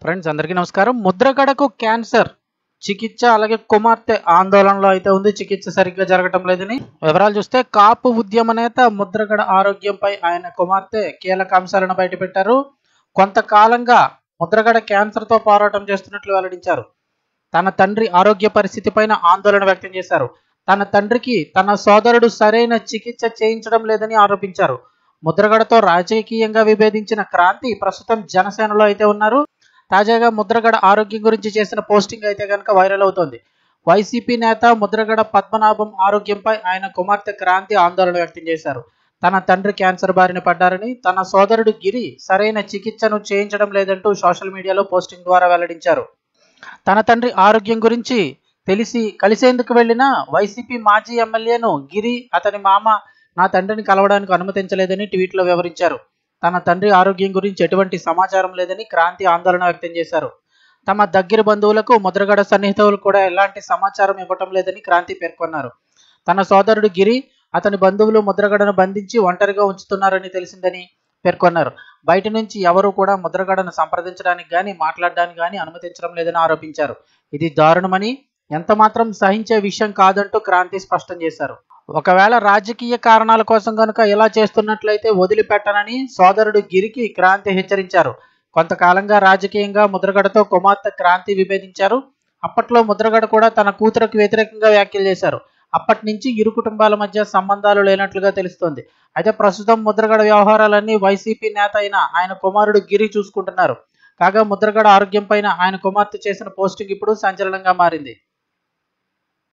Friends అందరికీ నమస్కారం. ముద్రగడకు cancer చికిత్స అలాగే కుమార్తె ఆందోళనలో అయితే ఉంది. చికిత్స సరిగ్గా జరగటం లేదని వివరాలు చూస్తే కాపు ఉద్యమ నేత ముద్రగడ ఆరోగ్యంపై ఆయన కుమార్తె కీలక అంశాలను బయటపెట్టారు. కొంతకాలంగా ముద్రగడ క్యాన్సర్తో పోరాటం చేస్తున్నట్లు వెల్లడించారు. తన తండ్రి ఆరోగ్య పరిస్థితి పైన ఆందోళన వ్యక్తం చేశారు. తన తండ్రికి తన సోదరుడు సరైన చికిత్స చేయించడం లేదని ఆరోపించారు. ముద్రగడతో రాజకీయంగా విభేదించిన క్రాంతి ప్రస్తుతం జనసేనలో అయితే ఉన్నారు. తాజాగా ముద్రగడ ఆరోగ్యం గురించి చేసిన పోస్టింగ్ అయితే కనుక వైరల్ అవుతోంది. వైసీపీ నేత ముద్రగడ పద్మనాభం ఆరోగ్యంపై ఆయన కుమార్తె క్రాంతి ఆందోళన వ్యక్తం చేశారు. తన తండ్రి క్యాన్సర్ బారిన పడ్డారని, తన సోదరుడు గిరి సరైన చికిత్సను చేయించడం లేదంటూ సోషల్ మీడియాలో పోస్టింగ్ ద్వారా వెల్లడించారు. తన తండ్రి ఆరోగ్యం గురించి తెలిసి కలిసేందుకు వెళ్లిన వైసీపీ మాజీ ఎమ్మెల్యేను గిరి అతని మామ నా తండ్రిని కలవడానికి అనుమతించలేదని ట్వీట్లో వివరించారు. తన తండ్రి ఆరోగ్యం గురించి ఎటువంటి సమాచారం లేదని క్రాంతి ఆందోళన వ్యక్తం చేశారు. తమ దగ్గర బంధువులకు ముద్రగడ సన్నిహితులు కూడా ఎలాంటి సమాచారం ఇవ్వటం లేదని క్రాంతి పేర్కొన్నారు. తన సోదరుడు గిరి అతని బంధువులు ముద్రగడను బంధించి ఒంటరిగా ఉంచుతున్నారని తెలిసిందని పేర్కొన్నారు. బయట నుంచి ఎవరూ కూడా ముద్రగడను సంప్రదించడానికి కానీ మాట్లాడడానికి కానీ అనుమతించడం లేదని ఆరోపించారు. ఇది దారుణమని, ఎంతమాత్రం సహించే విషయం కాదంటూ క్రాంతి స్పష్టం చేశారు. ఒకవేళ రాజకీయ కారణాల కోసం కనుక ఇలా చేస్తున్నట్లయితే వదిలిపెట్టనని సోదరుడు గిరికి క్రాంతి హెచ్చరించారు. కొంతకాలంగా రాజకీయంగా ముద్రగడతో కుమార్తె క్రాంతి విభేదించారు. అప్పట్లో ముద్రగడ కూడా తన కూతురుకు వ్యతిరేకంగా వ్యాఖ్యలు చేశారు. అప్పటి నుంచి ఇరు కుటుంబాల మధ్య సంబంధాలు లేనట్లుగా తెలుస్తోంది. అయితే ప్రస్తుతం ముద్రగడ వ్యవహారాలన్నీ వైసీపీ నేత అయిన ఆయన కుమారుడు గిరి చూసుకుంటున్నారు. కాగా ముద్రగడ ఆరోగ్యం పైన ఆయన కుమార్తె చేసిన పోస్టింగ్ ఇప్పుడు సంచలనంగా మారింది.